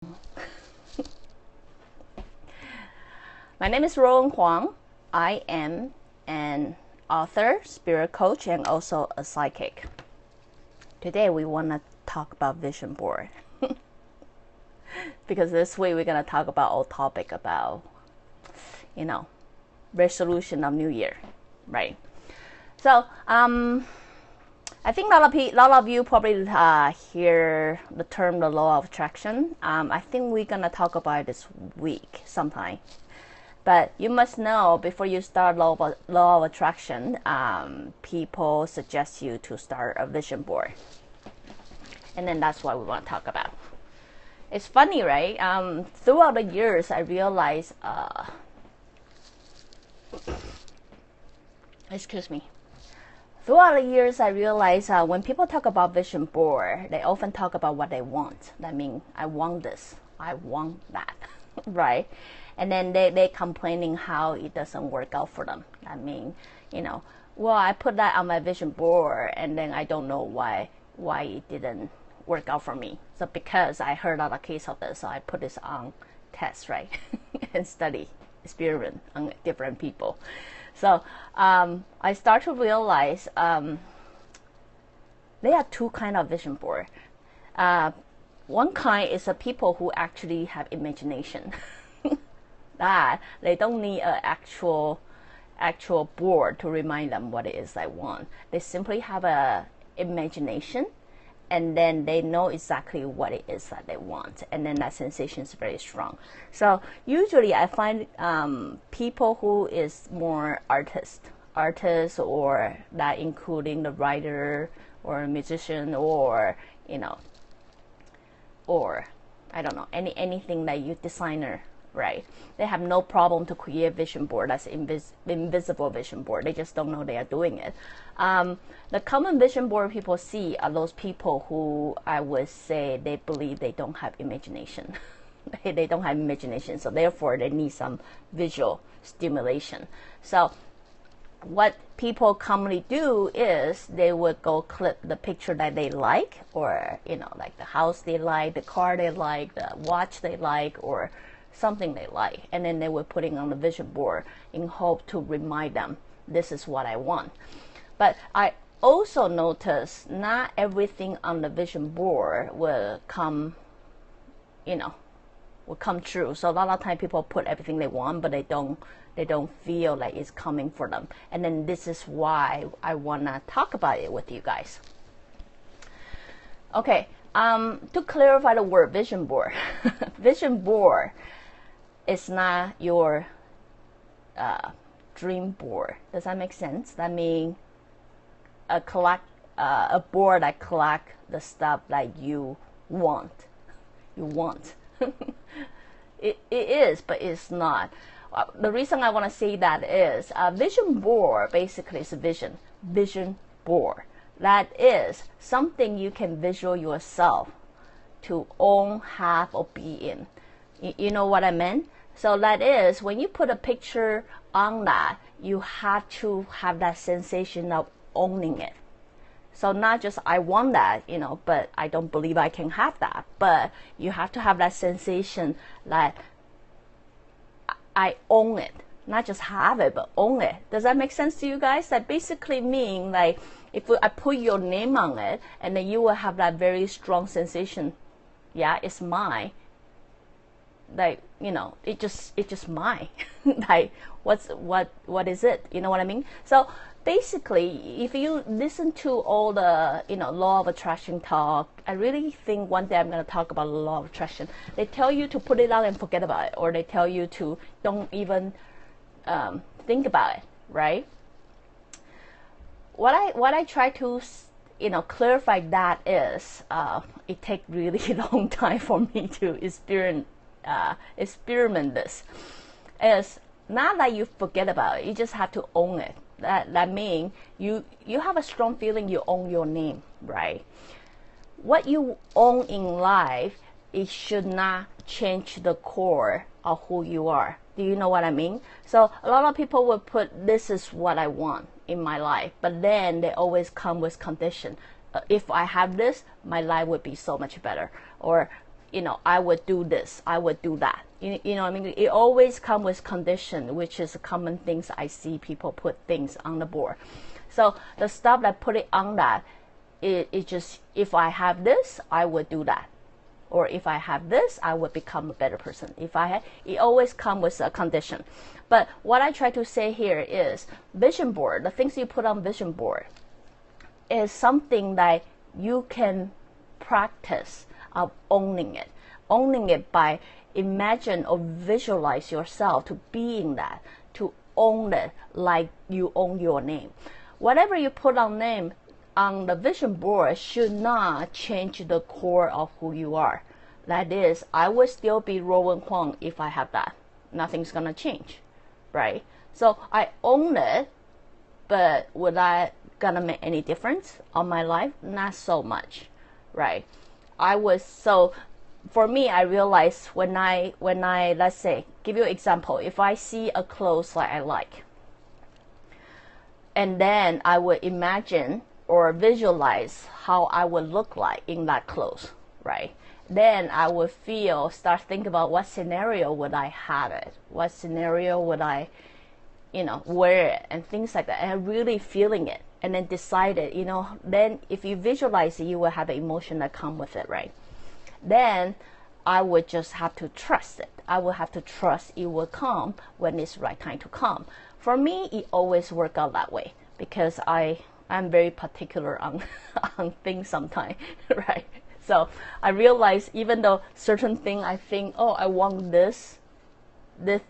My name is Ruowen Huang. I am an author, spirit coach, and also a psychic. Today we want to talk about vision board. Because this week we're going to talk about a topic about, resolution of New Year, right? So, I think a lot of you probably hear the term the law of attraction. I think we're going to talk about it this week sometime. But you must know, before you start law of attraction, people suggest you to start a vision board. And then that's what we want to talk about. It's funny, right? Throughout the years, I realized, Throughout the years, I realized when people talk about vision board, they often talk about what they want. That means, I want this, I want that, right? And then they complaining how it doesn't work out for them. I mean, well, I put that on my vision board, and then I don't know why it didn't work out for me. So because I heard of a case of this, so I put this on test, right? And study, experiment on different people. So I start to realize there are two kinds of vision board. One kind is the people who actually have imagination. That they don't need an actual board to remind them what it is they want. They simply have a imagination, and then they know exactly what it is that they want, and then that sensation is very strong. So usually I find people who is more artist, or that including the writer or musician, or or I don't know, anything that you designer, right? They have no problem to create vision board that's invisible vision board. They just don't know they are doing it. The common vision board people see are those people who I would say they believe they don't have imagination. They don't have imagination, so therefore they need some visual stimulation. So what people commonly do is they would go clip the picture that they like, or like the house they like, the car they like, the watch they like, or something they like, and then they were putting on the vision board in hope to remind them, this is what I want. But I also notice not everything on the vision board will come true. So a lot of times people put everything they want, but they don't feel like it's coming for them. And then this is why I want to talk about it with you guys. Okay, to clarify the word vision board. Vision board is not your dream board. Does that make sense? That means a board that collect the stuff that you want. It is, but it's not. The reason I want to say that is vision board basically is a vision board. That is something you can visual yourself to own, have, or be in. You know what I meant? So that is, when you put a picture on that, you have to have that sensation of owning it. So not just I want that, but I don't believe I can have that. But you have to have that sensation that I own it. Not just have it, but own it. Does that make sense to you guys? That basically means, like, if I put your name on it, and then you will have that very strong sensation. Yeah, it's mine. Like, it's just mine. Like, what is it? You know what I mean? So basically, if you listen to all the law of attraction talk, I really think one day I'm going to talk about the law of attraction. They tell you to put it out and forget about it, or they tell you to don't even think about it, right? What I try to clarify that is it takes really long time for me to experiment this. It's not that you forget about it, you just have to own it. That means you have a strong feeling you own your name, right? What you own in life, it should not change the core of who you are. Do you know what I mean? So a lot of people will put, this is what I want in my life, but then they always come with condition. If I have this, my life would be so much better. Or I would do this, I would do that. You know what I mean? It always comes with condition, which is common things I see people put things on the board. So the stuff that put it on that, it just, if I have this, I would do that. Or if I have this, I would become a better person. It always comes with a condition. But what I try to say here is vision board, the things you put on vision board, is something that you can practice of owning it by imagine or visualize yourself to being that, to own it like you own your name. Whatever you put on name on the vision board should not change the core of who you are. That is, I would still be Ruowen Huang if I have that. Nothing's gonna change, right? So I own it, but would I gonna make any difference on my life? Not so much, right? So for me, I realized when I let's say, give you an example, if I see a clothes that I like, and then I would imagine or visualize how I would look like in that clothes, right? Then I would start thinking about what scenario would I have it, what scenario would I, wear it, and things like that, and really feeling it, and then decide it, then if you visualize it, you will have the emotion that come with it, right? Then I would just have to trust it. I will have to trust it will come when it's right time to come. For me, it always works out that way because I'm very particular on things sometimes, right? So I realize even though certain thing I think, oh, I want this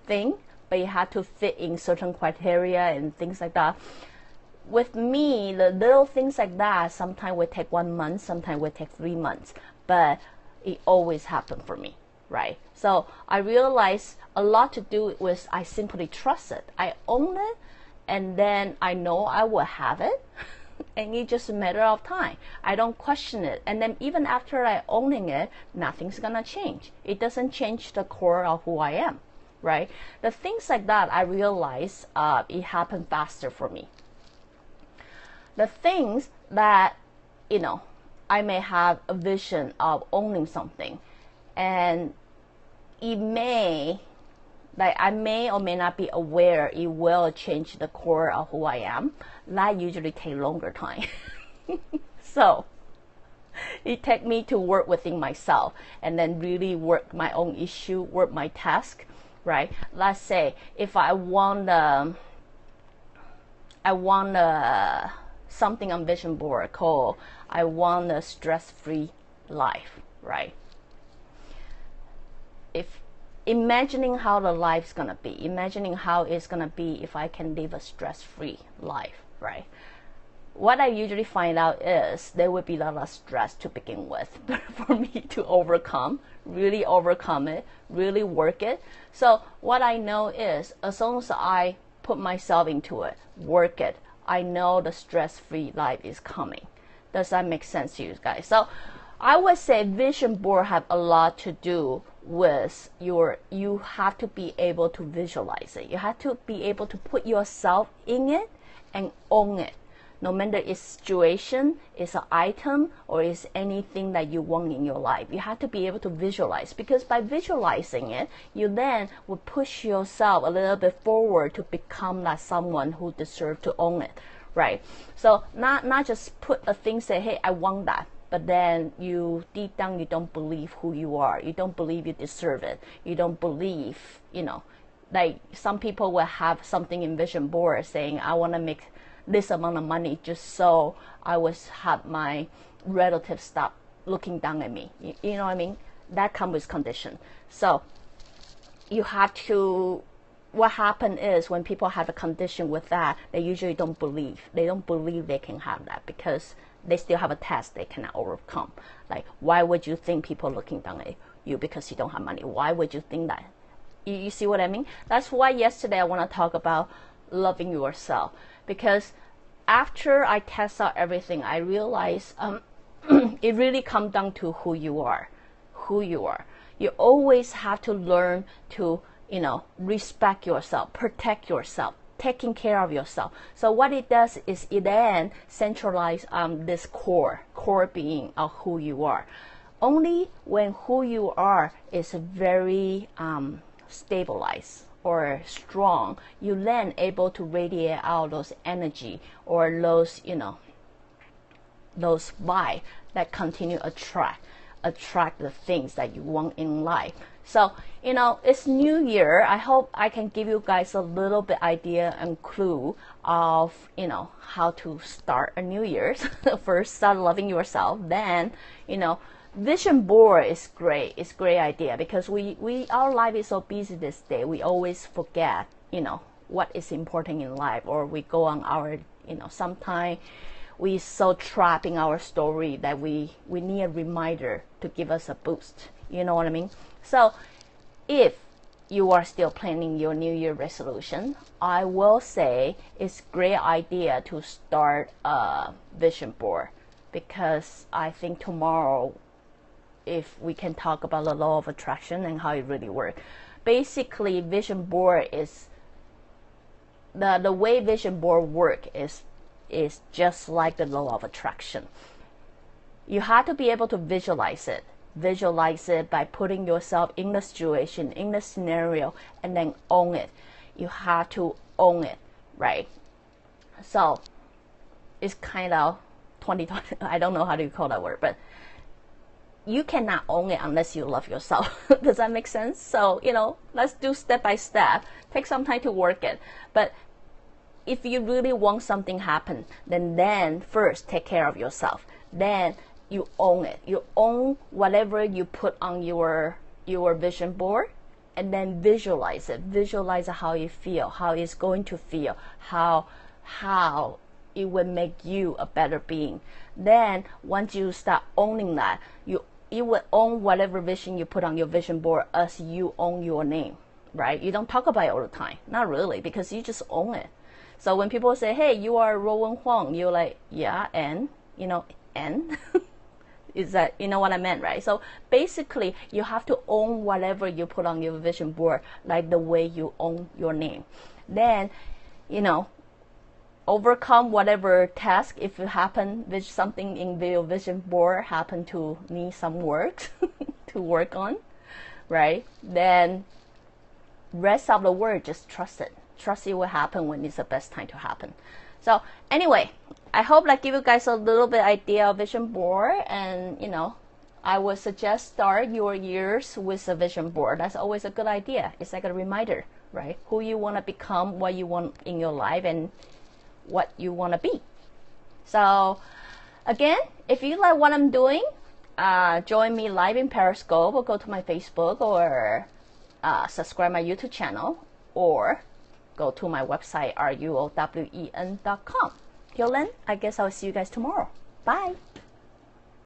thing, but it had to fit in certain criteria and things like that. With me, the little things like that sometimes would take 1 month, sometimes would take 3 months, but it always happened for me, right? So I realized a lot to do with I simply trust it. I own it, and then I know I will have it, and it's just a matter of time. I don't question it. And then even after I owning it, nothing's gonna change. It doesn't change the core of who I am, right? The things like that, I realize it happened faster for me. The things that, I may have a vision of owning something, and I may or may not be aware it will change the core of who I am. That usually take longer time. So it take me to work within myself and then really work my own issue, work my task, right? Let's say if I want something on vision board called I want a stress-free life, right? If imagining how the life's gonna be, imagining how it's gonna be if I can live a stress-free life, right? What I usually find out is there would be a lot of stress to begin with for me to really overcome it, really work it. So what I know is as long as I put myself into it, work it, I know the stress-free life is coming. Does that make sense to you guys? So I would say vision board have a lot to do with you have to be able to visualize it. You have to be able to put yourself in it and own it. No matter it's situation, it's an item, or it's anything that you want in your life. You have to be able to visualize, because by visualizing it, you then will push yourself a little bit forward to become that someone who deserves to own it, right? So not just put a thing, say, hey, I want that, but then you deep down you don't believe who you are. You don't believe you deserve it. You don't believe, like some people will have something in vision board saying, I want to make this amount of money just so I have my relatives stop looking down at me. You know what I mean? That comes with condition. So you have to, what happens is when people have a condition with that, they usually don't believe. They don't believe they can have that because they still have a task they cannot overcome. Like, why would you think people looking down at you because you don't have money? Why would you think that? You see what I mean? That's why yesterday I want to talk about loving yourself, because after I test out everything, I realized it really comes down to who you are. You always have to learn to, respect yourself, protect yourself, taking care of yourself. So what it does is it then centralizes this core being of who you are. only when who you are is very stabilized or strong, you then able to radiate out those energy or those, those vibe that continue attract the things that you want in life. So, it's New Year. I hope I can give you guys a little bit idea and clue of, how to start a New Year's. First, start loving yourself. Then, vision board is great. It's a great idea because our life is so busy this day. We always forget, what is important in life, or we go on our, sometimes we so trapped in our story that we need a reminder to give us a boost. You know what I mean? So if you are still planning your New Year resolution, I will say it's a great idea to start a vision board, because I think tomorrow, if we can talk about the law of attraction and how it really works. Basically, vision board is the way vision board work is just like the law of attraction. You have to be able to visualize it by putting yourself in the situation, in the scenario, and then own it. You have to own it, right? So it's kind of 2020, I don't know how to call that word, but you cannot own it unless you love yourself. Does that make sense? So, let's do step by step. Take some time to work it. But if you really want something happen, then first take care of yourself. Then you own it. You own whatever you put on your vision board, and then visualize it. Visualize how you feel, how it's going to feel, how it will make you a better being. Then once you start owning that, you will own whatever vision you put on your vision board as you own your name, right? You don't talk about it all the time. Not really, because you just own it. So when people say, hey, you are Ruowen Huang, you're like, yeah, and, and? Is that, what I meant, right? So basically, you have to own whatever you put on your vision board, like the way you own your name. Then, overcome whatever task. If it happen with something in your vision board happen to need some work to work on, right? Then rest of the work, just trust it. Trust it will happen when it's the best time to happen. So anyway, I hope that give you guys a little bit idea of vision board, and I would suggest start your years with a vision board. That's always a good idea. It's like a reminder, right? Who you want to become, what you want in your life, and what you want to be. So again, if you like what I'm doing, join me live in Periscope, or go to my Facebook, or subscribe my YouTube channel, or go to my website ruowen.com. Till then, I guess I'll see you guys tomorrow. Bye.